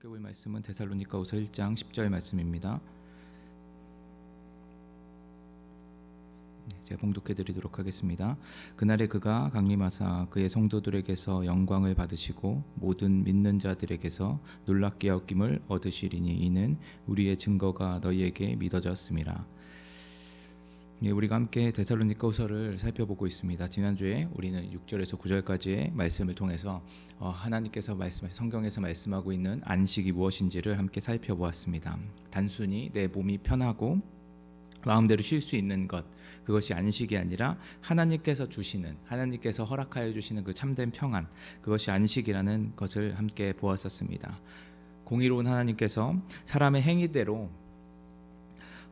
함께 볼 말씀은 데살로니가후서 1장 10절 말씀입니다. 제가 봉독해 드리도록 하겠습니다. 그날에 그가 강림하사 그의 성도들에게서 영광을 받으시고 모든 믿는 자들에게서 놀랍게 여김을 얻으시리니 이는 우리의 증거가 너희에게 믿어졌음이라. 우리가 함께 데살로니가후서를 살펴보고 있습니다. 지난주에 우리는 6절에서 9절까지의 말씀을 통해서 하나님께서 성경에서 말씀하고 있는 안식이 무엇인지를 함께 살펴보았습니다. 단순히 내 몸이 편하고 마음대로 쉴 수 있는 것, 그것이 안식이 아니라 하나님께서 주시는, 하나님께서 허락하여 주시는 그 참된 평안, 그것이 안식이라는 것을 함께 보았었습니다. 공의로운 하나님께서 사람의 행위대로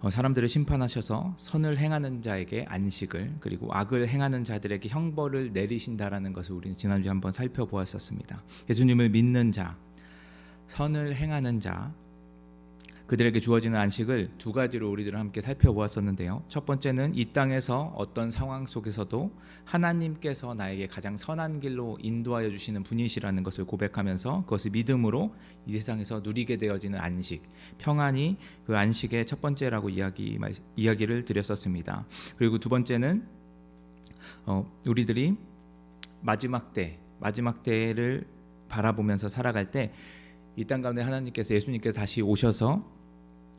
사람들을 심판하셔서 선을 행하는 자에게 안식을, 그리고 악을 행하는 자들에게 형벌을 내리신다라는 것을 우리는 지난주에 한번 살펴보았었습니다. 예수님을 믿는 자, 선을 행하는 자, 그들에게 주어지는 안식을 두 가지로 우리들은 함께 살펴보았었는데요. 첫 번째는 이 땅에서 어떤 상황 속에서도 하나님께서 나에게 가장 선한 길로 인도하여 주시는 분이시라는 것을 고백하면서 그것을 믿음으로 이 세상에서 누리게 되어지는 안식, 평안이 그 안식의 첫 번째라고 이야기를 드렸었습니다. 그리고 두 번째는 우리들이 마지막 때를 바라보면서 살아갈 때 이 땅 가운데 하나님께서, 예수님께서 다시 오셔서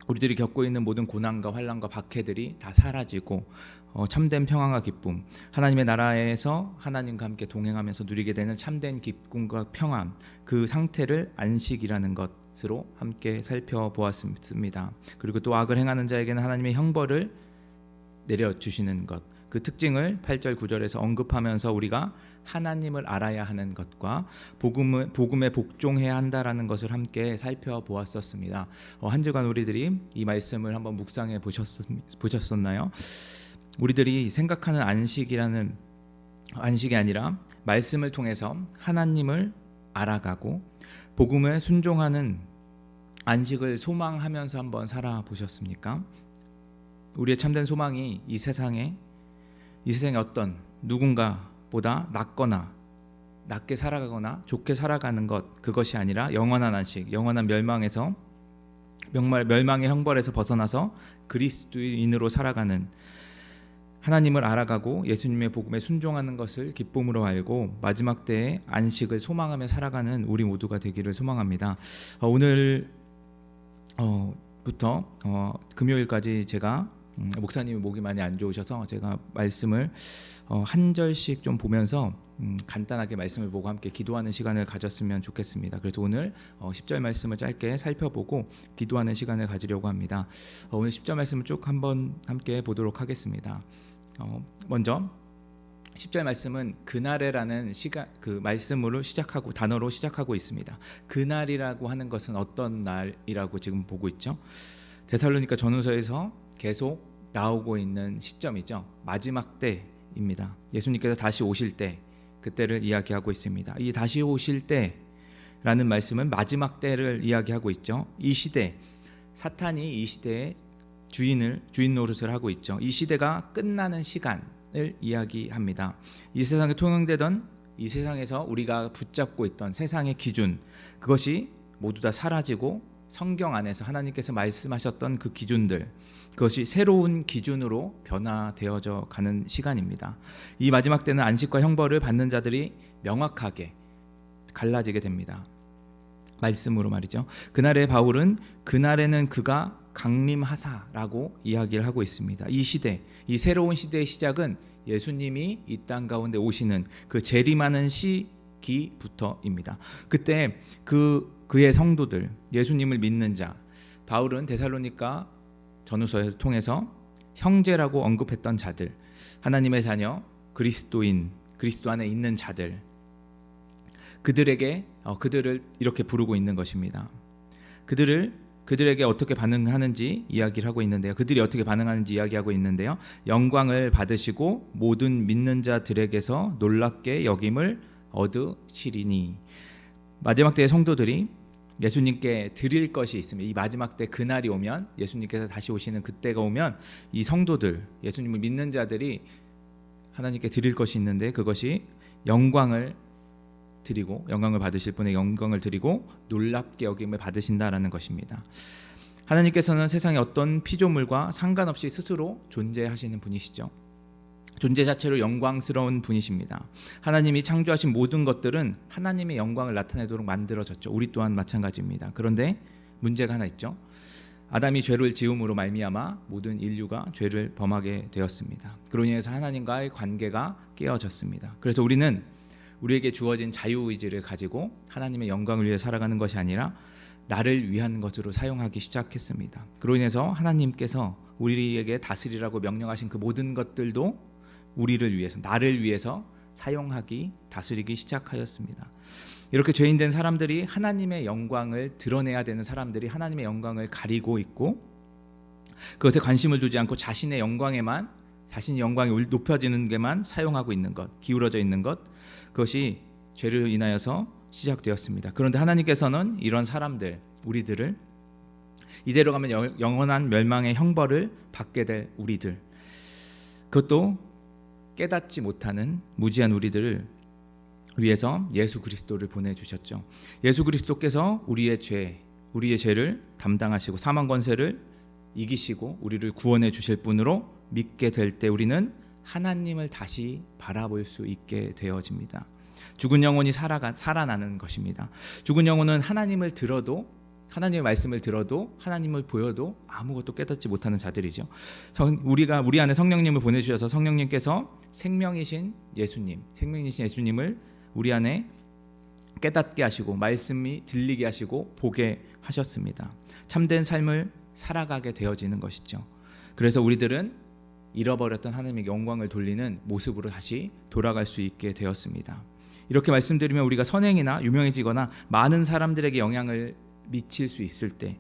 우리들이 겪고 있는 모든 고난과 환난과 박해들이 다 사라지고 참된 평안과 기쁨, 하나님의 나라에서 하나님과 함께 동행하면서 누리게 되는 참된 기쁨과 평안, 그 상태를 안식이라는 것으로 함께 살펴보았습니다. 그리고 또 악을 행하는 자에게는 하나님의 형벌을 내려주시는 것, 그 특징을 8절 9절에서 언급하면서 우리가 하나님을 알아야 하는 것과 복음에 복종해야 한다라는 것을 함께 살펴보았었습니다. 한 주간 우리들이 이 말씀을 한번 묵상해 보셨었나요? 우리들이 생각하는 안식이 아니라 말씀을 통해서 하나님을 알아가고 복음에 순종하는 안식을 소망하면서 한번 살아보셨습니까? 우리의 참된 소망이 이 세상에 어떤 누군가보다 낮게 살아가거나 좋게 살아가는 것, 그것이 아니라 영원한 안식, 영원한 멸망의 형벌에서 벗어나서 그리스도인으로 살아가는, 하나님을 알아가고 예수님의 복음에 순종하는 것을 기쁨으로 알고 마지막 때의 안식을 소망하며 살아가는 우리 모두가 되기를 소망합니다. 오늘부터 금요일까지 제가 목사님이 목이 많이 안 좋으셔서 제가 말씀을 한 절씩 좀 보면서 간단하게 말씀을 보고 함께 기도하는 시간을 가졌으면 좋겠습니다. 그래서 오늘 10절 말씀을 짧게 살펴보고 기도하는 시간을 가지려고 합니다. 오늘 10절 말씀을 쭉 한번 함께 보도록 하겠습니다. 먼저 10절 말씀은 그날에라는 그 말씀으로 단어로 시작하고 있습니다. 그날이라고 하는 것은 어떤 날이라고 지금 보고 있죠? 데살로니가 전후서에서 계속 나오고 있는 시점이죠. 마지막 때입니다. 예수님께서 다시 오실 때, 그때를 이야기하고 있습니다. 이 다시 오실 때라는 말씀은 마지막 때를 이야기하고 있죠. 이 시대, 사탄이 이 시대의 주인 노릇을 하고 있죠. 이 시대가 끝나는 시간을 이야기합니다. 이 세상에 통용되던, 이 세상에서 우리가 붙잡고 있던 세상의 기준, 그것이 모두 다 사라지고 성경 안에서 하나님께서 말씀하셨던 그 기준들, 그것이 새로운 기준으로 변화되어져 가는 시간입니다. 이 마지막 때는 안식과 형벌을 받는 자들이 명확하게 갈라지게 됩니다. 말씀으로 말이죠. 그날의 바울은 그날에는 그가 강림하사라고 이야기를 하고 있습니다. 이 시대, 이 새로운 시대의 시작은 예수님이 이 땅 가운데 오시는 그 재림하는 시기부터입니다. 그때 그의 성도들, 예수님을 믿는 자, 바울은 데살로니가 전후서를 통해서 형제라고 언급했던 자들, 하나님의 자녀, 그리스도인, 그리스도 안에 있는 자들, 그들을 이렇게 부르고 있는 것입니다. 그들에게 어떻게 반응하는지 이야기를 하고 있는데요. 그들이 어떻게 반응하는지 이야기하고 있는데요. 영광을 받으시고 모든 믿는 자들에게서 놀랍게 여김을 얻으시리니, 마지막 때의 성도들이 예수님께 드릴 것이 있습니다. 이 마지막 때 그날이 오면, 예수님께서 다시 오시는 그때가 오면 이 성도들, 예수님을 믿는 자들이 하나님께 드릴 것이 있는데 그것이 영광을 드리고 영광을 받으실 분의 영광을 드리고 놀랍게 여김을 받으신다라는 것입니다. 하나님께서는 세상의 어떤 피조물과 상관없이 스스로 존재하시는 분이시죠. 존재 자체로 영광스러운 분이십니다. 하나님이 창조하신 모든 것들은 하나님의 영광을 나타내도록 만들어졌죠. 우리 또한 마찬가지입니다. 그런데 문제가 하나 있죠. 아담이 죄를 지음으로 말미암아 모든 인류가 죄를 범하게 되었습니다. 그로 인해서 하나님과의 관계가 깨어졌습니다. 그래서 우리는 우리에게 주어진 자유의지를 가지고 하나님의 영광을 위해 살아가는 것이 아니라 나를 위한 것으로 사용하기 시작했습니다. 그로 인해서 하나님께서 우리에게 다스리라고 명령하신 그 모든 것들도 우리를 위해서, 나를 위해서 사용하기, 다스리기 시작하였습니다. 이렇게 죄인된 사람들이 하나님의 영광을 드러내야 되는 사람들이 하나님의 영광을 가리고 있고 그것에 관심을 두지 않고 자신의 영광에만, 자신의 영광이 높여지는 게만 사용하고 있는 것, 기울어져 있는 것, 그것이 죄를 인하여서 시작되었습니다. 그런데 하나님께서는 이런 사람들, 우리들을 이대로 가면 영원한 멸망의 형벌을 받게 될 우리들, 그것도 깨닫지 못하는 무지한 우리들을 위해서 예수 그리스도를 보내주셨죠. 예수 그리스도께서 우리의 죄를 담당하시고 사망 권세를 이기시고 우리를 구원해 주실 분으로 믿게 될 때 우리는 하나님을 다시 바라볼 수 있게 되어집니다. 죽은 영혼이 살아나는 것입니다. 죽은 영혼은 하나님을 들어도, 하나님의 말씀을 들어도, 하나님을 보여도 아무것도 깨닫지 못하는 자들이죠. 우리 안에 성령님을 보내주셔서 성령님께서 생명이신 예수님을 우리 안에 깨닫게 하시고 말씀이 들리게 하시고 보게 하셨습니다. 참된 삶을 살아가게 되어지는 것이죠. 그래서 우리들은 잃어버렸던 하나님의 영광을 돌리는 모습으로 다시 돌아갈 수 있게 되었습니다. 이렇게 말씀드리면 우리가 선행이나 유명해지거나 많은 사람들에게 영향을 미칠 수 있을 때,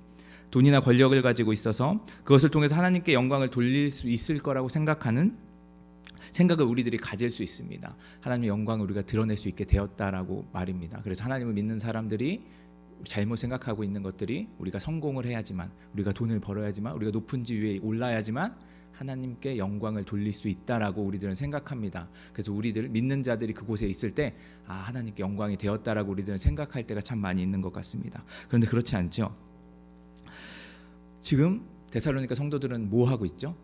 돈이나 권력을 가지고 있어서 그것을 통해서 하나님께 영광을 돌릴 수 있을 거라고 생각을 우리들이 가질 수 있습니다. 하나님의 영광을 우리가 드러낼 수 있게 되었다라고 말입니다. 그래서 하나님을 믿는 사람들이 잘못 생각하고 있는 것들이 우리가 성공을 해야지만, 우리가 돈을 벌어야지만, 우리가 높은 지위에 올라야지만 하나님께 영광을 돌릴 수 있다라고 우리들은 생각합니다. 그래서 우리들 믿는 자들이 그곳에 있을 때 하나님께 영광이 되었다라고 우리들은 생각할 때가 참 많이 있는 것 같습니다. 그런데 그렇지 않죠. 지금 데살로니가 성도들은 뭐 하고 있죠?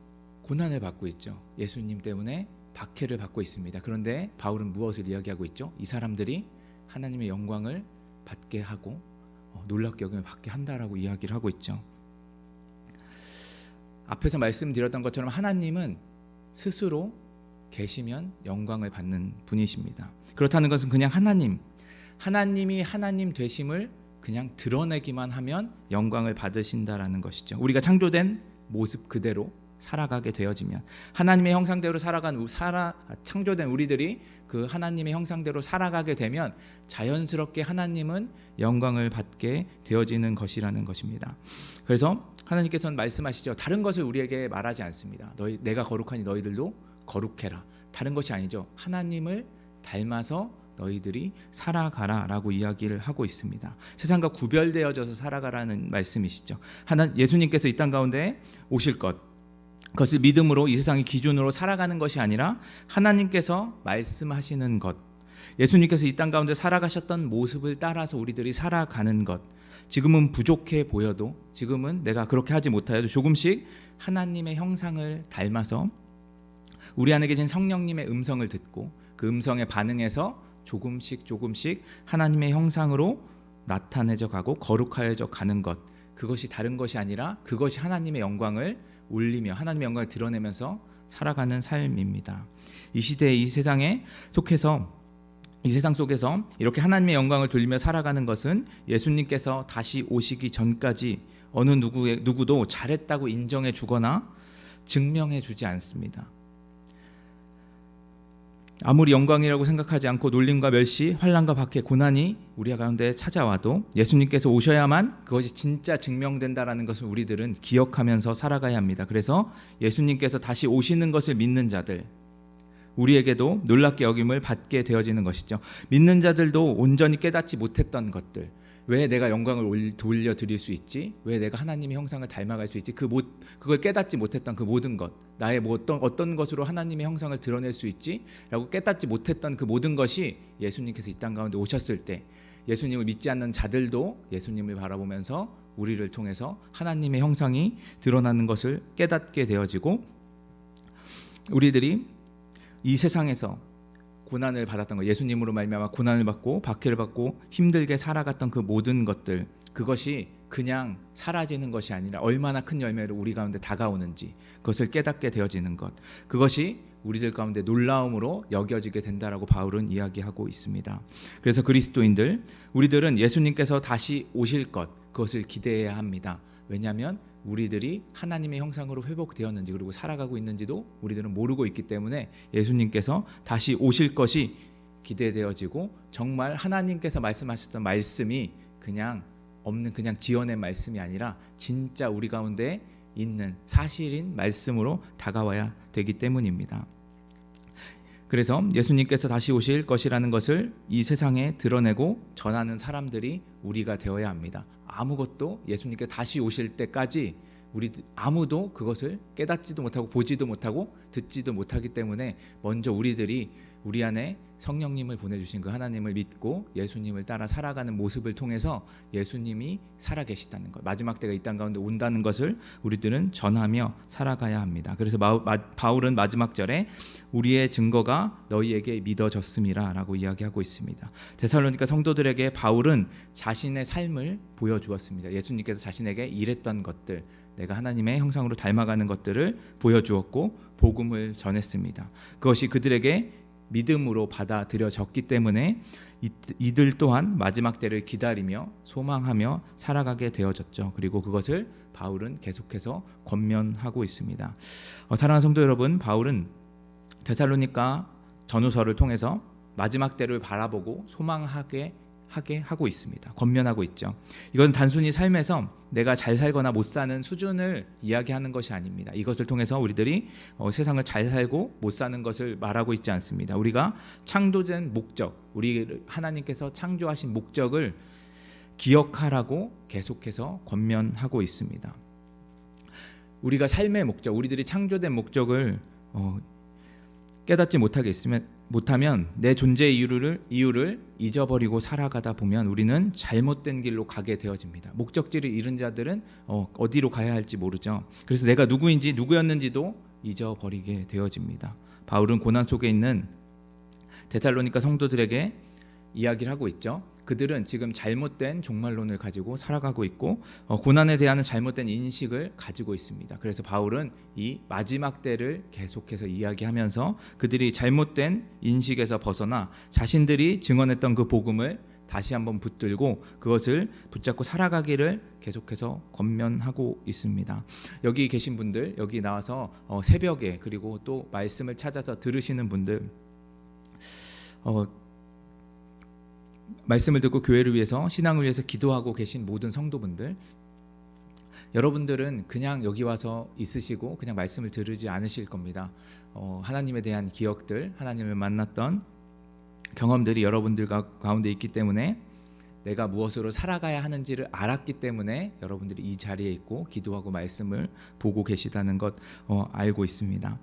고난을 받고 있죠. 예수님 때문에 박해를 받고 있습니다. 그런데 바울은 무엇을 이야기하고 있죠? 이 사람들이 하나님의 영광을 받게 하고 놀랍게 여김을 받게 한다라고 이야기를 하고 있죠. 앞에서 말씀드렸던 것처럼 하나님은 스스로 계시면 영광을 받는 분이십니다. 그렇다는 것은 그냥 하나님이 하나님 되심을 그냥 드러내기만 하면 영광을 받으신다라는 것이죠. 우리가 창조된 모습 그대로 살아가게 되어지면, 하나님의 형상대로 창조된 우리들이 그 하나님의 형상대로 살아가게 되면 자연스럽게 하나님은 영광을 받게 되어지는 것이라는 것입니다. 그래서 하나님께서는 말씀하시죠. 다른 것을 우리에게 말하지 않습니다. 내가 거룩하니 너희들도 거룩해라. 다른 것이 아니죠. 하나님을 닮아서 너희들이 살아가라라고 이야기를 하고 있습니다. 세상과 구별되어져서 살아가라는 말씀이시죠. 예수님께서 이 땅 가운데 오실 것, 그것을 믿음으로 이 세상의 기준으로 살아가는 것이 아니라 하나님께서 말씀하시는 것, 예수님께서 이 땅 가운데 살아가셨던 모습을 따라서 우리들이 살아가는 것, 지금은 부족해 보여도, 지금은 내가 그렇게 하지 못하여도 조금씩 하나님의 형상을 닮아서 우리 안에 계신 성령님의 음성을 듣고 그 음성에 반응해서 조금씩 하나님의 형상으로 나타내져 가고 거룩하여져 가는 것, 그것이 다른 것이 아니라 그것이 하나님의 영광을 올리며 하나님의 영광을 드러내면서 살아가는 삶입니다. 이 시대에, 이 세상에 속해서, 이 세상 속에서 이렇게 하나님의 영광을 돌리며 살아가는 것은 예수님께서 다시 오시기 전까지 어느 누구도 잘했다고 인정해 주거나 증명해 주지 않습니다. 아무리 영광이라고 생각하지 않고 놀림과 멸시, 환난과 박해, 고난이 우리 가운데 찾아와도 예수님께서 오셔야만 그것이 진짜 증명된다라는 것을 우리들은 기억하면서 살아가야 합니다. 그래서 예수님께서 다시 오시는 것을 믿는 자들, 우리에게도 놀랍게 여김을 받게 되어지는 것이죠. 믿는 자들도 온전히 깨닫지 못했던 것들, 왜 내가 영광을 돌려드릴 수 있지? 왜 내가 하나님의 형상을 닮아갈 수 있지? 그걸 깨닫지 못했던 그 모든 것, 나의 어떤 것으로 하나님의 형상을 드러낼 수 있지? 라고 깨닫지 못했던 그 모든 것이 예수님께서 이 땅 가운데 오셨을 때 예수님을 믿지 않는 자들도 예수님을 바라보면서 우리를 통해서 하나님의 형상이 드러나는 것을 깨닫게 되어지고, 우리들이 이 세상에서 고난을 받았던 것, 예수님으로 말미암아 고난을 받고 박해를 받고 힘들게 살아갔던 그 모든 것들, 그것이 그냥 사라지는 것이 아니라 얼마나 큰 열매로 우리 가운데 다가오는지 그것을 깨닫게 되어지는 것, 그것이 우리들 가운데 놀라움으로 여겨지게 된다라고 바울은 이야기하고 있습니다. 그래서 그리스도인들, 우리들은 예수님께서 다시 오실 것, 그것을 기대해야 합니다. 왜냐하면 우리들이 하나님의 형상으로 회복되었는지 그리고 살아가고 있는지도 우리들은 모르고 있기 때문에 예수님께서 다시 오실 것이 기대되어지고, 정말 하나님께서 말씀하셨던 말씀이 그냥 지어낸 말씀이 아니라 진짜 우리 가운데 있는 사실인 말씀으로 다가와야 되기 때문입니다. 그래서 예수님께서 다시 오실 것이라는 것을 이 세상에 드러내고 전하는 사람들이 우리가 되어야 합니다. 아무것도 예수님께서 다시 오실 때까지 우리 아무도 그것을 깨닫지도 못하고 보지도 못하고 듣지도 못하기 때문에 먼저 우리들이 우리 안에 성령님을 보내주신 그 하나님을 믿고 예수님을 따라 살아가는 모습을 통해서 예수님이 살아계시다는 것, 마지막 때가 이 땅 가운데 온다는 것을 우리들은 전하며 살아가야 합니다. 그래서 바울은 마지막 절에 우리의 증거가 너희에게 믿어졌음이라 라고 이야기하고 있습니다. 데살로니가 성도들에게 바울은 자신의 삶을 보여주었습니다. 예수님께서 자신에게 일했던 것들, 내가 하나님의 형상으로 닮아가는 것들을 보여주었고 복음을 전했습니다. 그것이 그들에게 믿음으로 받아들여졌기 때문에 이들 또한 마지막 때를 기다리며 소망하며 살아가게 되어졌죠. 그리고 그것을 바울은 계속해서 권면하고 있습니다. 사랑하는 성도 여러분, 바울은 데살로니가 전후서를 통해서 마지막 때를 바라보고 소망하게 하고 있습니다. 권면하고 있죠. 이건 단순히 삶에서 내가 잘 살거나 못 사는 수준을 이야기하는 것이 아닙니다. 이것을 통해서 우리들이 세상을 잘 살고 못 사는 것을 말하고 있지 않습니다. 우리가 창조된 목적, 우리 하나님께서 창조하신 목적을 기억하라고 계속해서 권면하고 있습니다. 우리가 삶의 목적, 우리들이 창조된 목적을 깨닫지 못하면 내 존재의 이유를 잊어버리고 살아가다 보면 우리는 잘못된 길로 가게 되어집니다. 목적지를 잃은 자들은 어디로 가야 할지 모르죠. 그래서 내가 누구였는지도 잊어버리게 되어집니다. 바울은 고난 속에 있는 데살로니가 성도들에게 이야기를 하고 있죠. 그들은 지금 잘못된 종말론을 가지고 살아가고 있고 고난에 대한 잘못된 인식을 가지고 있습니다. 그래서 바울은 이 마지막 때를 계속해서 이야기하면서 그들이 잘못된 인식에서 벗어나 자신들이 증언했던 그 복음을 다시 한번 붙들고 그것을 붙잡고 살아가기를 계속해서 권면하고 있습니다. 여기 계신 분들, 여기 나와서 새벽에 그리고 또 말씀을 찾아서 들으시는 분들, 말씀을 듣고 교회를 위해서, 신앙을 위해서 기도하고 계신 모든 성도분들, 여러분들은 그냥 여기 와서 있으시고 그냥 말씀을 들으지 않으실 겁니다. 하나님에 대한 기억들, 하나님을 만났던 경험들이 여러분들 가운데 있기 때문에 내가 무엇으로 살아가야 하는지를 알았기 때문에 여러분들이 이 자리에 있고 기도하고 말씀을 보고 계시다는 것 알고 있습니다.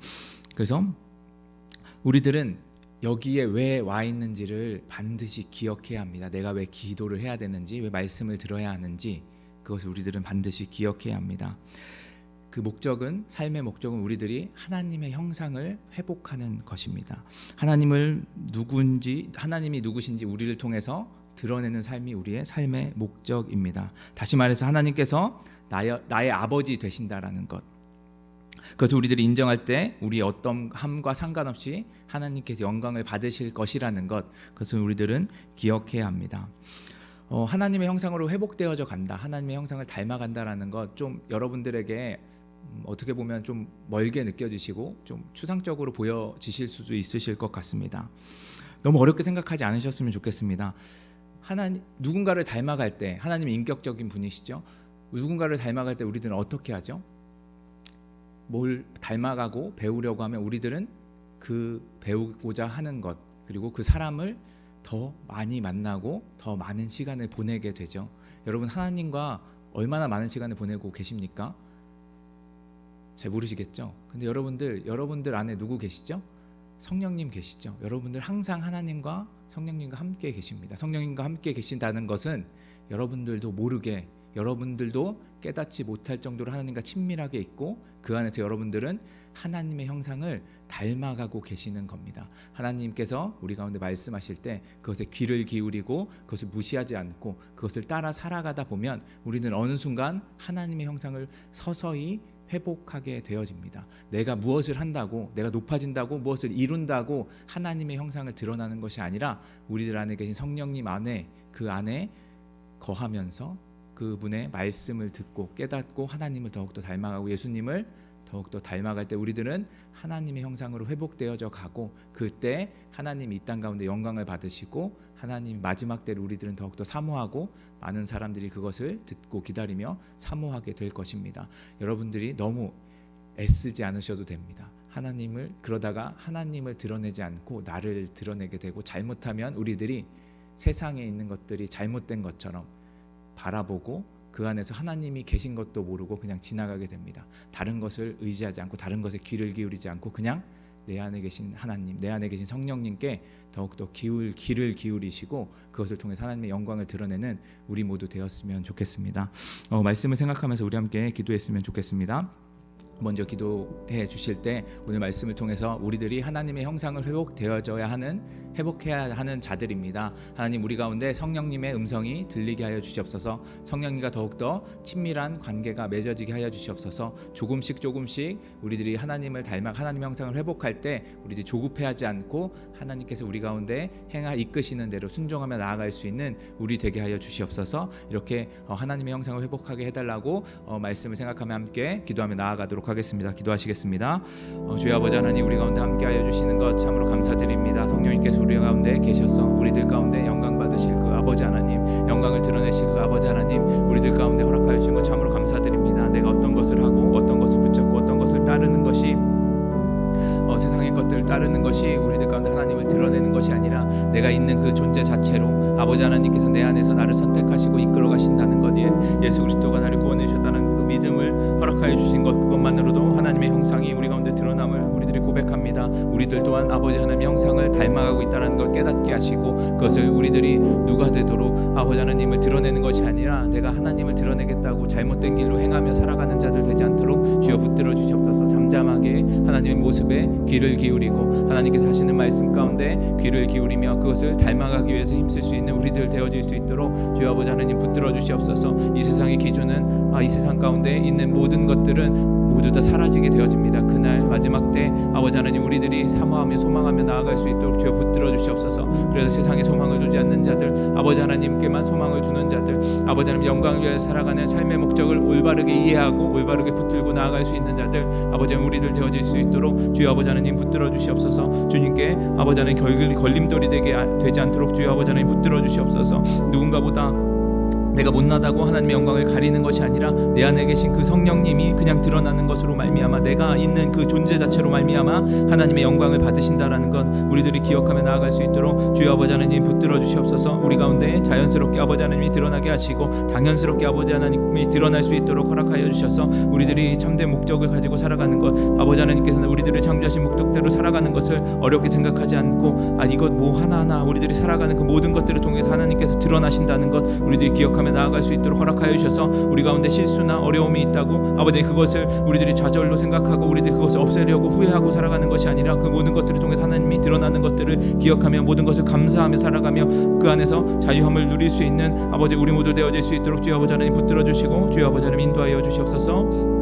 그래서 우리들은 여기에 왜 와 있는지를 반드시 기억해야 합니다. 내가 왜 기도를 해야 되는지, 왜 말씀을 들어야 하는지, 그것을 우리들은 반드시 기억해야 합니다. 그 목적은, 삶의 목적은 우리들이 하나님의 형상을 회복하는 것입니다. 하나님이 누구신지 우리를 통해서 드러내는 삶이 우리의 삶의 목적입니다. 다시 말해서 하나님께서 나의 아버지 되신다라는 것, 그것을 우리들이 인정할 때 우리의 어떤 함과 상관없이 하나님께서 영광을 받으실 것이라는 것, 그것을 우리들은 기억해야 합니다. 하나님의 형상으로 회복되어져 간다, 하나님의 형상을 닮아간다라는 것, 좀 여러분들에게 어떻게 보면 좀 멀게 느껴지시고 좀 추상적으로 보여지실 수도 있으실 것 같습니다. 너무 어렵게 생각하지 않으셨으면 좋겠습니다. 누군가를 닮아갈 때, 하나님이 인격적인 분이시죠. 누군가를 닮아갈 때 우리들은 어떻게 하죠? 뭘 닮아가고 배우려고 하면 우리들은 그 배우고자 하는 것, 그리고 그 사람을 더 많이 만나고 더 많은 시간을 보내게 되죠. 여러분 하나님과 얼마나 많은 시간을 보내고 계십니까? 잘 모르시겠죠? 근데 여러분들 안에 누구 계시죠? 성령님 계시죠? 여러분들 항상 하나님과 성령님과 함께 계십니다. 성령님과 함께 계신다는 것은 여러분들도 모르게, 여러분들도 깨닫지 못할 정도로 하나님과 친밀하게 있고 그 안에서 여러분들은 하나님의 형상을 닮아가고 계시는 겁니다. 하나님께서 우리 가운데 말씀하실 때 그것에 귀를 기울이고 그것을 무시하지 않고 그것을 따라 살아가다 보면 우리는 어느 순간 하나님의 형상을 서서히 회복하게 되어집니다. 내가 무엇을 한다고, 내가 높아진다고, 무엇을 이룬다고 하나님의 형상을 드러나는 것이 아니라 우리들 안에 계신 성령님 안에, 그 안에 거하면서 그분의 말씀을 듣고 깨닫고 하나님을 더욱더 닮아가고 예수님을 더욱더 닮아갈 때 우리들은 하나님의 형상으로 회복되어져 가고, 그때 하나님이 이 땅 가운데 영광을 받으시고 하나님 마지막 때를 우리들은 더욱더 사모하고 많은 사람들이 그것을 듣고 기다리며 사모하게 될 것입니다. 여러분들이 너무 애쓰지 않으셔도 됩니다. 그러다가 하나님을 드러내지 않고 나를 드러내게 되고, 잘못하면 우리들이 세상에 있는 것들이 잘못된 것처럼 바라보고 그 안에서 하나님이 계신 것도 모르고 그냥 지나가게 됩니다. 다른 것을 의지하지 않고 다른 것에 귀를 기울이지 않고 그냥 내 안에 계신 하나님, 내 안에 계신 성령님께 더욱더 귀를 기울이시고 그것을 통해 하나님의 영광을 드러내는 우리 모두 되었으면 좋겠습니다. 말씀을 생각하면서 우리 함께 기도했으면 좋겠습니다. 먼저 기도해 주실 때 오늘 말씀을 통해서 우리들이 하나님의 형상을 회복해야 하는 자들입니다. 하나님, 우리 가운데 성령님의 음성이 들리게 하여 주시옵소서. 성령님과 더욱더 친밀한 관계가 맺어지게 하여 주시옵소서. 조금씩 우리들이 하나님의 형상을 회복할 때 우리들이 조급해하지 않고 하나님께서 우리 가운데 이끄시는 대로 순종하며 나아갈 수 있는 우리 되게 하여 주시옵소서. 이렇게 하나님의 형상을 회복하게 해달라고 말씀을 생각하며 함께 기도하며 나아가도록 하겠습니다. 기도하시겠습니다. 주여 아버지 하나님, 우리 가운데 함께하여 주시는 것 참으로 감사드립니다. 성령님께서 우리 가운데 계셔서 우리들 가운데 영광 받으실 그 아버지 하나님, 영광을 드러내실 그 아버지 하나님, 우리들 가운데 허락하여 주신 것 참으로 감사드립니다. 내가 어떤 것을 하고 어떤 것을 붙잡고 어떤 것을 따르는 것이 세상의 것들을 따르는 것이 우리들 가운데 하나님을 드러내는 것이 아니라 내가 있는 그 존재 자체로 아버지 하나님께서 내 안에서 나를 선택하시고 이끌어 가신다는 것, 예수 그리스도가 나를 구원해 주셨다는 그 믿음을 허락하여 주신 것, 그것만으로도 하나님의 형상이 우리 가운데 드러남을 우리들이 고백합니다. 우리들 또한 아버지 하나님의 형상을 닮아가고 있다는 걸 깨닫게 하시고 그것을 우리들이 누가 되도록 아버지 하나님을 드러내는 것이 아니라 내가 하나님을 드러내겠다고 잘못된 길로 행하며 살아가는 자들 되지 않도록 주여 붙들어 주시옵소서. 잠잠하게 하나님의 모습에 귀를 기울이고 하나님께서 하시는 말씀 가운데 귀를 기울이며 그것을 닮아가기 위해서 힘쓸 수 있는 우리들 되어질 수 있도록 주여 아버지 하나님 붙들어 주시옵소서. 이 세상의 기준은 이 세상 가운데 있는 모든 것들은 모두 다 사라지게 되어집니다. 그날 마지막 때 아버지 하나님, 우리들이 사모하며 소망하며 나아갈 수 있도록 주여 붙들어 주시옵소서. 그래서 세상에 소망을 두지 않는 자들, 아버지 하나님께만 소망을 두는 자들, 아버지 하나님 영광을 위하여 살아가는 삶의 목적을 올바르게 이해하고 올바르게 붙들고 나아갈 수 있는 자들, 아버지 하나님 우리들 되어질 수 있도록 주여 아버지 하나님 붙들어 주시옵소서. 주님께 아버지 하나님 걸림돌이 되지 않도록 주여 아버지 하나님 붙들어 주시옵소서. 누군가보다 내가 못나다고 하나님의 영광을 가리는 것이 아니라 내 안에 계신 그 성령님이 그냥 드러나는 것으로 말미암아 내가 있는 그 존재 자체로 말미암아 하나님의 영광을 받으신다라는 것 우리들이 기억하며 나아갈 수 있도록 주여 아버지 하나님 붙들어 주시옵소서. 우리 가운데 자연스럽게 아버지 하나님이 드러나게 하시고 당연스럽게 아버지 하나님이 드러날 수 있도록 허락하여 주셔서 우리들이 참된 목적을 가지고 살아가는 것, 아버지 하나님께서는 우리들을 창조하신 목적대로 살아가는 것을 어렵게 생각하지 않고 이것 뭐 하나하나 우리들이 살아가는 그 모든 것들을 통해서 하나님께서 드러나신다는 것 우리들이 기억하며 나아갈 수 있도록 허락하여 주셔서 우리 가운데 실수나 어려움이 있다고 아버지 그것을 우리들이 좌절로 생각하고 우리들이 그것을 없애려고 후회하고 살아가는 것이 아니라 그 모든 것들을 통해서 하나님이 드러나는 것들을 기억하며 모든 것을 감사하며 살아가며 그 안에서 자유함을 누릴 수 있는 아버지 우리 모두 되어질 수 있도록 주여 아버지 하나님 붙들어 주시고 주여 아버지 하나님 인도하여 주시옵소서.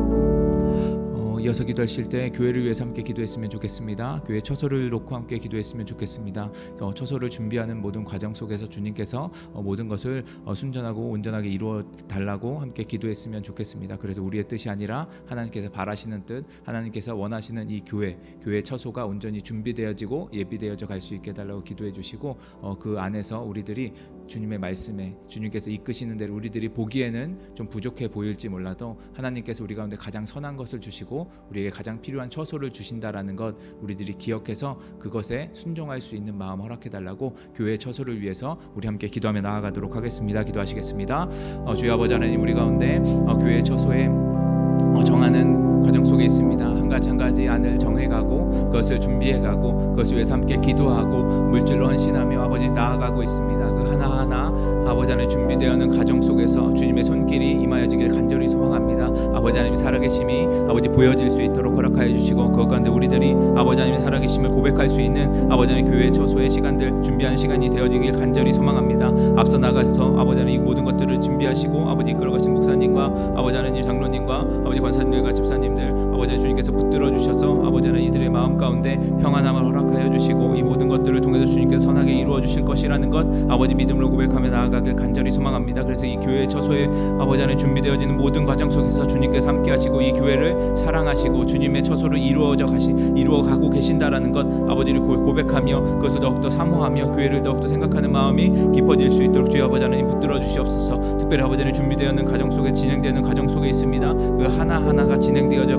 이어서 기도하실 때 교회를 위해서 함께 기도했으면 좋겠습니다. 교회 처소를 놓고 함께 기도했으면 좋겠습니다. 처소를 준비하는 모든 과정 속에서 주님께서 모든 것을 순전하고 온전하게 이루어 달라고 함께 기도했으면 좋겠습니다. 그래서 우리의 뜻이 아니라 하나님께서 바라시는 뜻, 하나님께서 원하시는 이 교회 처소가 온전히 준비되어지고 예비되어져 갈 수 있게 해달라고 기도해 주시고 그 안에서 우리들이 주님의 말씀에 주님께서 이끄시는 대로 우리들이 보기에는 좀 부족해 보일지 몰라도 하나님께서 우리 가운데 가장 선한 것을 주시고 우리에게 가장 필요한 처소를 주신다라는 것 우리들이 기억해서 그것에 순종할 수 있는 마음 허락해달라고 교회의 처소를 위해서 우리 함께 기도하며 나아가도록 하겠습니다. 기도하시겠습니다. 주여 아버지 하나님, 우리 가운데 교회의 처소에 정하는 과정 속에 있습니다. 한 가지 한 가지 안을 정해가고 그것을 준비해가고 그것을 위해서 함께 기도하고 물질로 헌신하며 아버지 나아가고 있습니다. 그 하나하나 아버지 하나님 준비되어 있는 가정 속에서 주님의 손길이 임하여지길 간절히 소망합니다. 아버지 하나님 살아계심이 아버지 보여질 수 있도록 허락하여 주시고 그 가운데 우리들이 아버지 하나님 살아계심을 고백할 수 있는 아버지 하나님 교회 처소의 시간들 준비하는 시간이 되어지길 간절히 소망합니다. 앞서 나가서 아버지 하나님 이 모든 것들을 준비하시고 아버지 이끌어가신 목사님과 아버지 하나님 장로님과 아버지 권사님들과 집사님들 아버지 하나님 주님께서 붙들어 주셔서 아버지 하나님 이들의 마음 가운데 평안함을 허락하여 주시고 이 모든 것들을 통해서 주님께서 선하게 이루어 주실 것이라는 것 아버지 믿음으로 고백하며 나아가길 간절히 소망합니다. 그래서 이 교회 처소에 아버지 하나님 준비되어지는 모든 과정 속에서 주님께서 함께 하시고 이 교회를 사랑하시고 주님의 처소를 이루어가고 계신다라는 것 아버지를 고백하며 그것을 더욱더 사모하며 교회를 더욱더 생각하는 마음이 깊어질 수 있도록 주여 아버지 하나님 붙들어 주시옵소서. 특별히 아버지 하나님 준비되어 있는 가정 속에 진행되는 가정 속에 있습니다. 그 하나하나가 진행되어져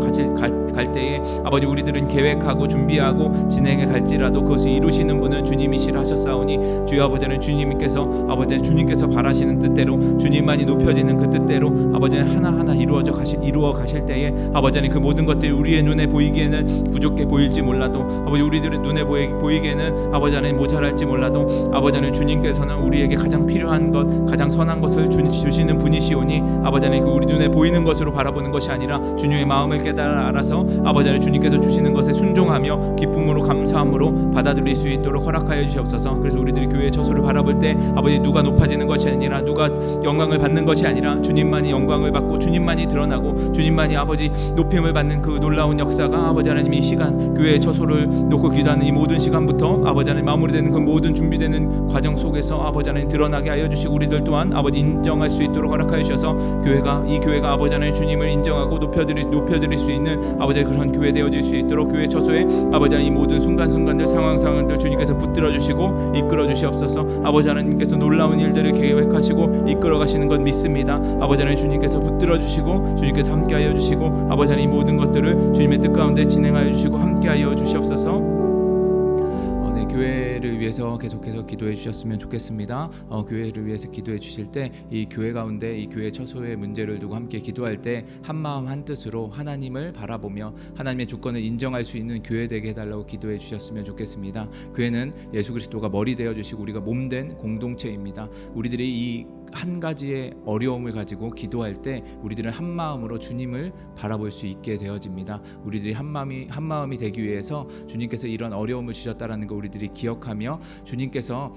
갈 때에 아버지 우리들은 계획하고 준비하고 진행해 갈지라도 그것을 이루시는 분은 주님이시라 하셨사오니 주여 아버지 하나님 주님께서 아버지 하나님 주님께서 바라시는 뜻대로 주님만이 높여지는 그 뜻대로 아버지 하나님 하나하나 이루어 가실 때에 아버지 하나님 그 모든 것들이 우리의 눈에 보이기에는 부족해 보일지 몰라도 아버지 우리들의 눈에 보이기에는 아버지 하나님 모자랄지 몰라도 아버지 하나님 주님께서는 우리에게 가장 필요한 것 가장 선한 것을 주시는 분이시오니 아버지 하나님 그 우리 눈에 보이는 것으로 바라보는 것이 아니라 주님의 마음을 깨달아 알아서 아버지 하나님 주님께서 주시는 것에 순종하며 기쁨으로 감사함으로 받아들일 수 있도록 허락하여 주시옵소서. 그래서 우리들이 교회의 처소를 바라볼 때 아버지 누가 높아지는 것이 아니라 누가 영광을 받는 것이 아니라 주님만이 영광을 받고 주님만이 드러나고 주님만이 아버지 높임을 받는 그 놀라운 역사가 아버지 하나님 이 시간 교회의 처소를 놓고 기도하는 이 모든 시간부터 아버지 하나님 마무리되는 그 모든 준비되는 과정 속에서 아버지 하나님 드러나게 하여 주시고 우리들 또한 아버지 인정할 수 있도록 허락하여 주셔서 이 교회가 아버지 하나님 주님을 인정하고 높여드릴 수 있는 아버지 그런 교회 되어질 수 있도록 교회 처소에 아버지 하나님 이 모든 순간순간들 상황들 주님께서 붙들어 주시고 이끌어 주시옵소서. 아버지 하나님께서 놀라운 일들을 계획하시고 이끌어 가시는 것 믿습니다. 아버지 하나님 주님께서 붙들어 주시고 주님께서 함께하여 주시고 아버지 하나님 이 모든 것들을 주님의 뜻 가운데 진행하여 주시고 함께하여 주시옵소서. 교회를 위해서 계속해서 기도해 주셨으면 좋겠습니다. 교회를 위해서 기도해 주실 때 이 교회 가운데 이 교회 처소의 문제를 두고 함께 기도할 때 한마음 한뜻으로 하나님을 바라보며 하나님의 주권을 인정할 수 있는 교회 되게 해달라고 기도해 주셨으면 좋겠습니다. 교회는 예수 그리스도가 머리 되어 주시고 우리가 몸된 공동체입니다. 우리들이 이 한 가지의 어려움을 가지고 기도할 때 우리들은 한 마음으로 주님을 바라볼 수 있게 되어집니다. 우리들이 한 마음이 되기 위해서 주님께서 이런 어려움을 주셨다라는 거 우리들이 기억하며 주님께서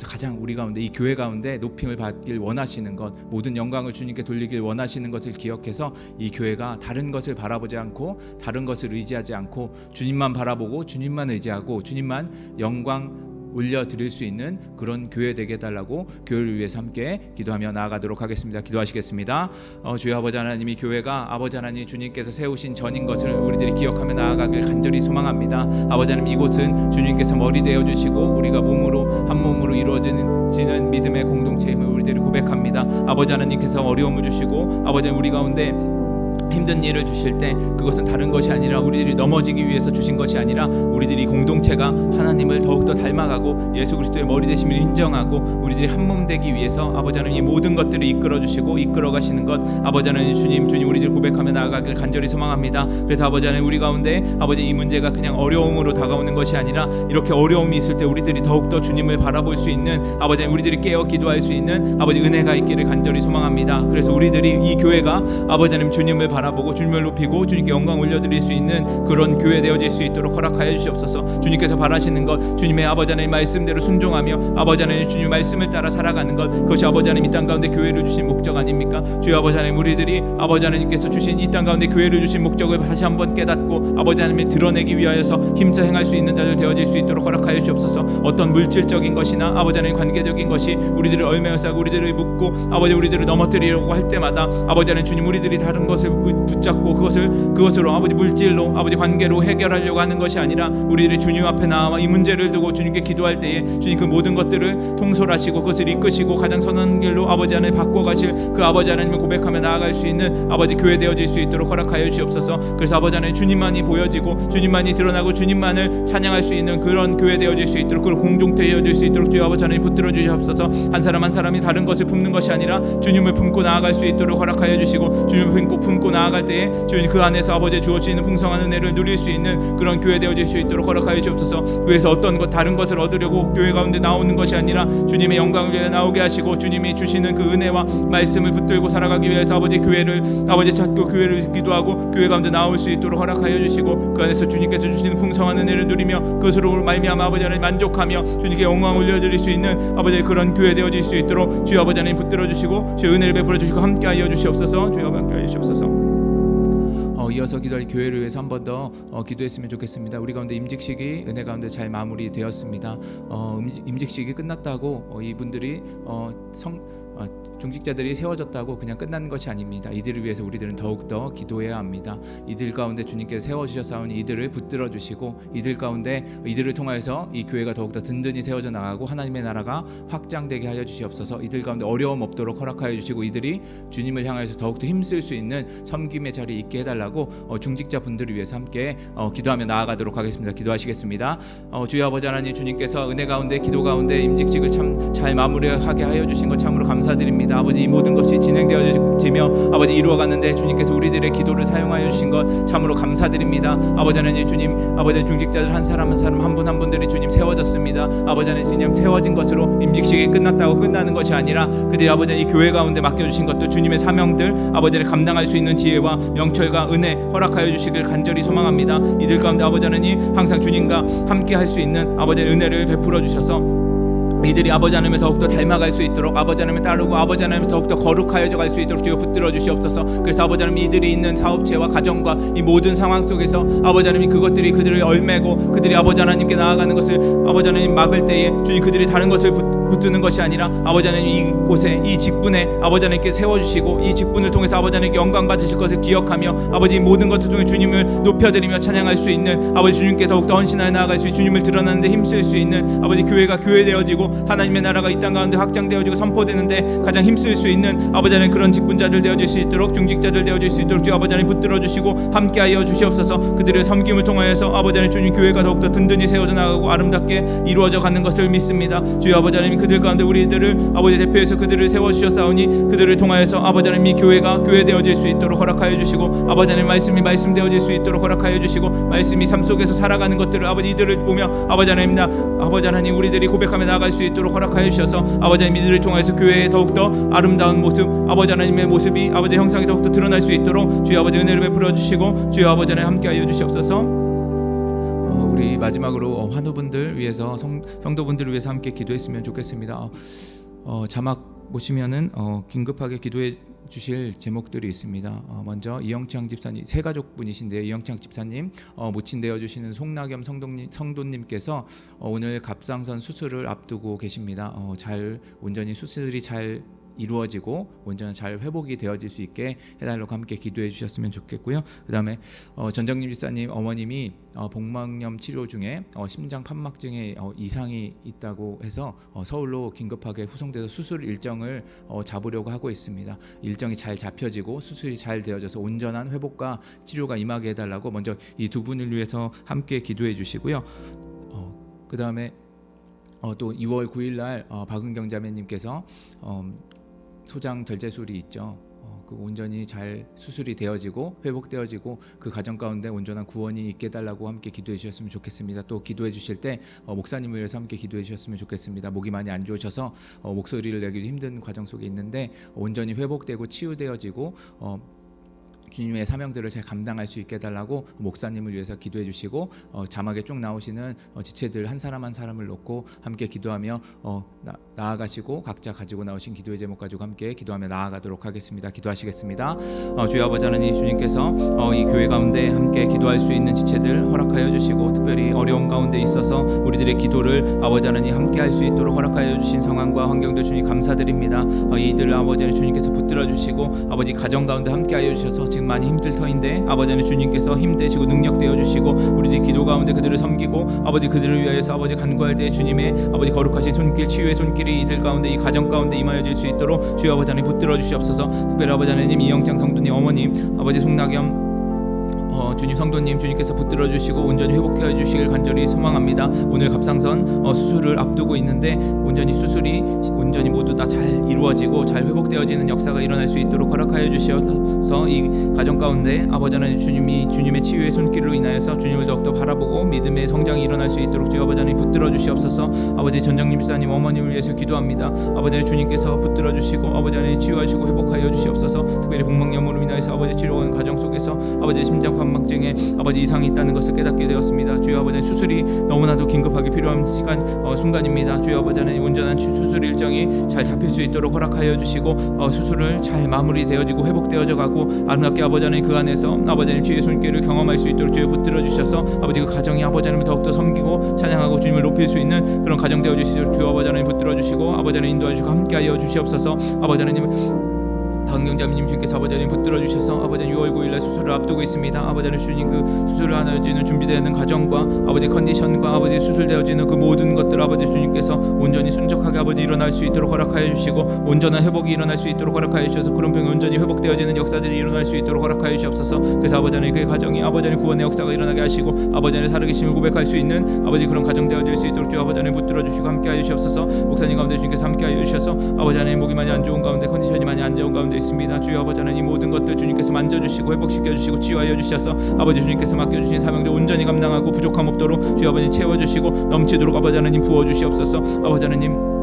가장 우리 가운데 이 교회 가운데 높임을 받길 원하시는 것 모든 영광을 주님께 돌리길 원하시는 것을 기억해서 이 교회가 다른 것을 바라보지 않고 다른 것을 의지하지 않고 주님만 바라보고 주님만 의지하고 주님만 영광 올려드릴 수 있는 그런 교회 되게 해달라고 교회를 위해서 함께 기도하며 나아가도록 하겠습니다. 기도하시겠습니다. 주여 아버지 하나님 이 교회가 아버지 하나님 주님께서 세우신 전인 것을 우리들이 기억하며 나아가길 간절히 소망합니다. 아버지 하나님 이곳은 주님께서 머리 되어주시고 우리가 한 몸으로 이루어지는 믿음의 공동체임을 우리들이 고백합니다. 아버지 하나님께서 어려움을 주시고 아버지 하나님 우리 가운데 힘든 일을 주실 때 그것은 다른 것이 아니라 우리들이 넘어지기 위해서 주신 것이 아니라 우리들이 공동체가 하나님을 더욱더 닮아가고 예수 그리스도의 머리 되심을 인정하고 우리들이 한 몸 되기 위해서 아버지 하나님 이 모든 것들을 이끌어 주시고 이끌어 가시는 것 아버지 하나님 주님 우리들 고백하며 나아가길 간절히 소망합니다. 그래서 아버지 하나님 우리 가운데 아버지 이 문제가 그냥 어려움으로 다가오는 것이 아니라 이렇게 어려움이 있을 때 우리들이 더욱더 주님을 바라볼 수 있는 아버지 하나님 우리들이 깨어 기도할 수 있는 아버지 은혜가 있기를 간절히 소망합니다. 그래서 우리들이 이 교회가 아버지 하나님 주님을 바라보고 주님을 높이고 주님께 영광 올려드릴 수 있는 그런 교회 되어질 수 있도록 허락하여 주시옵소서. 주님께서 바라시는 것 주님의 아버지 하나님 말씀대로 순종하며 아버지 하나님 주님 말씀을 따라 살아가는 것 그것이 아버지 하나님 이 땅 가운데 교회를 주신 목적 아닙니까? 주여 아버지 하나님 우리들이 아버지 하나님께서 주신 이 땅 가운데 교회를 주신 목적을 다시 한번 깨닫고 아버지 하나님의 드러내기 위하여서 힘써 행할 수 있는 자들 되어질 수 있도록 허락하여 주옵소서. 어떤 물질적인 것이나 아버지 하나님 관계적인 것이 우리들을 얽매여싸고 우리들을 묶고 아버지 우리들을 넘어뜨리려고 할 때마다 아버지 하나님 주님 우리들이 다른 것을 붙잡고 그것으로 아버지 물질로 아버지 관계로 해결하려고 하는 것이 아니라 우리들이 주님 앞에 나와 이 문제를 두고 주님께 기도할 때에 주님 그 모든 것들을 통솔하시고 그것을 이끄시고 가장 선한 길로 아버지 하나님 바꿔가실 그 아버지 하나님을 고백하며 나아갈 수 있는 아버지 교회 되어질 수 있도록 허락하여 주시옵소서. 그래서 아버지 하나님 주님만이 보여지고 주님만이 드러나고 주님만을 찬양할 수 있는 그런 교회 되어질 수 있도록, 그리고 공동체 되어질 수 있도록 주여 아버지 하나님 붙들어 주시옵소서. 한 사람 한 사람이 다른 것을 품는 것이 아니라 주님을 품고 나아갈 수 있도록 허락하여 주시고, 주님을 품고 나아갈 때에 주님 그 안에서 아버지 주어지는 풍성한 은혜를 누릴 수 있는 그런 교회 되어질 수 있도록 허락하여 주옵소서. 그래서 어떤 것 다른 것을 얻으려고 교회 가운데 나오는 것이 아니라 주님의 영광을 위해 나오게 하시고 주님이 주시는 그 은혜와 말씀을 붙들고 살아가기 위해서 아버지 교회를 아버지 찾고 교회를 기도하고 교회 가운데 나올 수 있도록 허락하여 주시고, 그 안에서 주님께서 주시는 풍성한 은혜를 누리며 그것으로 말미암아 아버지 하나님 만족하며 주님께 영광 올려드릴 수 있는 아버지 그런 교회 되어질 수 있도록 주여 아버지 하나님 붙들어 주시고 주여 은혜를 베풀어 주시고 함께하여 주시옵소서. 주여 함께하여 주시옵소서. 이어서 기도할 교회를 위해서 한 번 더 기도했으면 좋겠습니다. 우리 가운데 임직식이 은혜 가운데 잘 마무리되었습니다. 임직식이 끝났다고 이분들이 중직자들이 세워졌다고 그냥 끝나는 것이 아닙니다. 이들을 위해서 우리들은 더욱더 기도해야 합니다. 이들 가운데 주님께서 세워주셨사오니 이들을 붙들어 주시고 이들 가운데 이들을 통하여서 이 교회가 더욱더 든든히 세워져 나가고 하나님의 나라가 확장되게 하여 주시옵소서. 이들 가운데 어려움 없도록 허락하여 주시고 이들이 주님을 향하여서 더욱더 힘쓸 수 있는 섬김의 자리에 있게 해달라고 중직자 분들을 위해서 함께 기도하며 나아가도록 하겠습니다. 기도하시겠습니다. 주여 아버지 하나님, 주님께서 은혜 가운데 기도 가운데 임직식을 참 잘 마무리하게 하여 주신 것 참으로 감사드립니다. 아버지 이 모든 것이 진행되어지며 아버지 이루어갔는데 주님께서 우리들의 기도를 사용하여 주신 것 참으로 감사드립니다. 아버지 하나님, 주님 아버지 중직자들 한 사람 한 사람 한 분 한 분들이 주님 세워졌습니다. 아버지 하나님, 주님 세워진 것으로 임직식이 끝났다고 끝나는 것이 아니라 그들이 아버지 이 교회 가운데 맡겨주신 것도 주님의 사명들 아버지를 감당할 수 있는 지혜와 명철과 은혜 허락하여 주시길 간절히 소망합니다. 이들 가운데 아버지 하나님 항상 주님과 함께 할 수 있는 아버지 은혜를 베풀어 주셔서 이들이 아버지 하나님을 더욱더 닮아갈 수 있도록, 아버지 하나님을 따르고 아버지 하나님을 더욱더 거룩하여져 갈 수 있도록 주여 붙들어 주시옵소서. 그래서 아버지 하나님 이들이 있는 사업체와 가정과 이 모든 상황 속에서 아버지 하나님 그것들이 그들을 얼매고 그들이 아버지 하나님께 나아가는 것을 아버지 하나님 막을 때에 주님 그들이 다른 것을 붙드는 것이 아니라 아버지 하나님 이곳에 이 직분에 아버지 하나님께 세워주시고 이 직분을 통해서 아버지 하나님께 영광 받으실 것을 기억하며 아버지 모든 것을 통해 주님을 높여드리며 찬양할 수 있는 아버지 주님께 더욱더 헌신하여 나아갈 수 있는 주님을 드러나는 데 힘쓸 수 있는 아버지 교회가 교회되어지고 하나님의 나라가 이 땅 가운데 확장되어지고 선포되는데 가장 힘쓸 수 있는 아버지 하나님 그런 직분자들 되어질 수 있도록 중직자들 되어질 수 있도록 주 아버지 하나님 붙들어 주시고 함께하여 주시옵소서. 그들의 섬김을 통하여서 아버지 하나님 주님 교회가 더욱더 든든히 세워져 나가고 아름답게 이루어져 가는 것을 믿습니다. 주여 아버지 하나님 그들 가운데 우리들을 아버지 대표해서 그들을 세워주셨사오니 그들을 통하여서 아버지 하나님 이 교회가 교회 되어질 수 있도록 허락하여 주시고 아버지 하나님 말씀이 말씀 되어질 수 있도록 허락하여 주시고 말씀이 삶 속에서 살아가는 것들을 아버지 이들을 보며 아버지 하나님 우리들이 고백하며 나아갈 수 있도록 허락하여 주셔서 아버지 하나님 이들을 통해서 교회에 더욱더 아름다운 모습 아버지 하나님의 모습이 아버지 형상이 더욱더 드러날 수 있도록 주여 아버지 은혜를 베풀어 주시고 주여 아버지 하나님 함께하여 주시옵소서. 우리 마지막으로 환우분들 위해서 성도분들을 위해서 함께 기도했으면 좋겠습니다. 자막 보시면은 긴급하게 기도해 주실 제목들이 있습니다. 먼저 이영창 집사님, 세 가족분이신데요. 이영창 집사님 모친 되어 주시는 송나겸 성도님께서 오늘 갑상선 수술을 앞두고 계십니다. 잘 온전히 수술이 잘 이루어지고 온전히 잘 회복이 되어질 수 있게 해달라고 함께 기도해 주셨으면 좋겠고요. 그 다음에 전정님 집사님 어머님이 복막염 치료 중에 심장 판막증에 이상이 있다고 해서 서울로 긴급하게 후송돼서 수술 일정을 잡으려고 하고 있습니다. 일정이 잘 잡혀지고 수술이 잘 되어져서 온전한 회복과 치료가 임하게 해달라고 먼저 이 두 분을 위해서 함께 기도해 주시고요. 그 다음에 또 2월 9일 날 박은경 자매님께서 소장 절제술이 있죠. 그 온전히 잘 수술이 되어지고 회복되어지고 그 가정 가운데 온전한 구원이 있게 해달라고 함께 기도해 주셨으면 좋겠습니다. 또 기도해 주실 때 목사님을 위해서 함께 기도해 주셨으면 좋겠습니다. 목이 많이 안 좋으셔서 목소리를 내기도 힘든 과정 속에 있는데 온전히 회복되고 치유되어지고 주님의 사명들을 잘 감당할 수 있게 해달라고 목사님을 위해서 기도해 주시고 자막에 쭉 나오시는 지체들 한 사람 한 사람을 놓고 함께 기도하며 나아가시고 각자 가지고 나오신 기도의 제목 가지고 함께 기도하며 나아가도록 하겠습니다. 기도하시겠습니다. 주여 아버지 하나님, 주님께서 이 교회 가운데 함께 기도할 수 있는 지체들 허락하여 주시고 특별히 어려운 가운데 있어서 우리들의 기도를 아버지 하나님 함께 할 수 있도록 허락하여 주신 상황과 환경들 주님 감사드립니다. 이들 아버지 하나님 주님께서 붙들어 주시고 아버지 가정 가운데 함께 하여 주셔서 지금 많이 힘들 터인데 아버지 하나님 주님께서 힘되시고 능력되어 주시고 우리들이 기도 가운데 그들을 섬기고 아버지 그들을 위하여서 아버지 간구할 때 주님의 아버지 거룩하신 손길 치유의 손길이 이들 가운데 이 가정 가운데 임하여질 수 있도록 주여 아버지 하나님 붙들어 주시옵소서. 특별히 아버지 하나님 이영창 성도님 어머님 아버지 송낙염 주님 성도님 주님께서 붙들어 주시고 온전히 회복해 주시길 간절히 소망합니다. 오늘 갑상선 수술을 앞두고 있는데 온전히 수술이 온전히 모두 다 잘 이루어지고 잘 회복되어지는 역사가 일어날 수 있도록 허락하여 주시어서 이 가정 가운데 아버지 하나님 주님의 치유의 손길로 인하여서 주님을 더욱더 바라보고 믿음의 성장이 일어날 수 있도록 주여 아버지 하나님 붙들어 주시옵소서. 아버지 전정님 집사님 어머님을 위해서 기도합니다. 아버지 하나님 주님께서 붙들어 주시고 아버지 하나님 치유하시고 회복하여 주시옵소서. 특별히 복막염으로 인하여서 아버지 치료하는 가정 속에서 아버지 심장 판막증에 아버지 이상이 있다는 것을 깨닫게 되었습니다. 주여 아버지 수술이 너무나도 긴급하게 필요한 순간입니다. 주여 아버지 하나님 온전한 수술 일정이 잘 잡힐 수 있도록 허락하여 주시고 수술을 잘 마무리되어지고 회복되어져 가고 아름답게 아버지 하나님 그 안에서 아버지 하나님 주의 손길을 경험할 수 있도록 주여 붙들어 주셔서 아버지 그 가정이 아버지 하나님을 더욱더 섬기고 찬양하고 주님을 높일 수 있는 그런 가정 되어 주시도록 주여 아버지 하나님 붙들어 주시고 아버지 하나님 인도해 주시고 함께하여 주시옵소서. 아버지 하나님 박영자님 주님께서 아버지 하나님 붙들어 주셔서 아버지 6월 9일날 수술을 앞두고 있습니다. 아버지 하나님 주님 그 수술을 하여지는 준비되는 과정과 아버지 컨디션과 아버지 수술되어지는 그 모든 것들 아버지 주님께서 온전히 순적하게 아버지 일어날 수 있도록 허락하여 주시고 온전한 회복이 일어날 수 있도록 허락하여 주셔서 그런 병이 온전히 회복되어지는 역사들이 일어날 수 있도록 허락하여 주옵소서. 그래서 아버지 하나님 그 가정이 아버지 하나님 구원의 역사가 일어나게 하시고 아버지 하나님 살아계심을 고백할 수 있는 아버지 그런 가정 되어질 수 있도록 주 아버지 하나님 붙들어 주시고 함께하여 주옵소서. 목사님 가운데 주님께서 함께하여 주셔서 아버지 하나님 목이 많이 안 좋은 가운데 컨디션이 많이 안 좋은 가운데 있습니다. 주여 아버지 하나님 이 모든 것들 주님께서 만져주시고 회복시켜주시고 치유하여 주셔서 아버지 주님께서 맡겨주신 사명들 온전히 감당하고 부족함 없도록 주여 아버지 채워주시고 넘치도록 아버지 하나님 부어주시옵소서. 아버지 하나님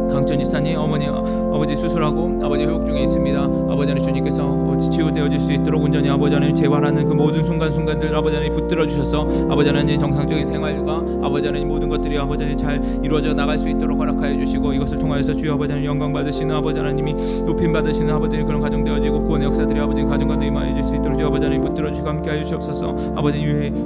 강천 집사님 어머니 아버지 수술하고 아버지 회복 중에 있습니다. 아버지 하나님 주님께서 치유되어질 수 있도록 온전히 아버지 하나님 재발하는 그 모든 순간순간들 아버지 하나님 붙들어 주셔서 아버지 하나님 정상적인 생활과 아버지 하나님 모든 것들이 아버지 하나님 잘 이루어져 나갈 수 있도록 허락하여 주시고 이것을 통하여서 주여 아버지 하나님 영광 받으시는 아버지 하나님이 높임 받으시는 아버지 그런 가정 되어지고 구원의 역사들이 아버지 가정과 임하여질 수 있도록 주여 아버지 하나님 붙들어 주시고 함께하여 주옵소서. 아버지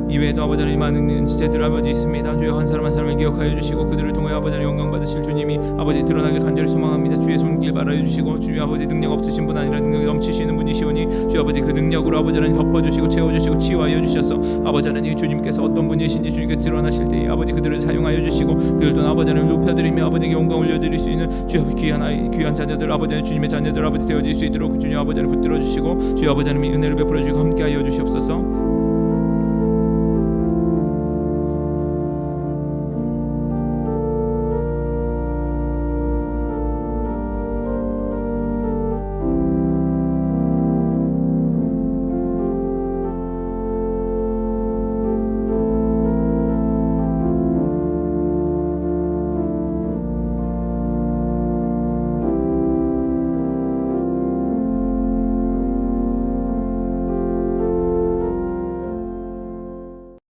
이외에도 아버지 하나님 많은 지체들 아버지 있습니다. 주여 한 사람 한 사람을 기억하여 주시고 그들을 통해 아버지 하나님 영광 받으실 주님이 아버지 드러나길 간절히 소망합니다. 주의 손길 바라여 주시고 주의 아버지 능력 없으신 분 아니라 능력이 넘치시는 분이시오니 주 아버지 그 능력으로 아버지 하나님 덮어주시고 채워주시고 치유하여 주셔서 아버지 하나님 주님께서 어떤 분이신지 주님께서 드러나실 때에 아버지 그들을 사용하여 주시고 그들도 아버지 하나님 높여드리며 아버지에게 영광 올려드릴 수 있는 주 아버지 귀한 자녀들 아버지 하나님 주님의 자녀들 아버지 되어질 수 있도록 주님 아버지 하나님 붙들어 주시고 주 아버지 하나님이 은혜를 베풀어 주시고 함께하여 주시옵소서.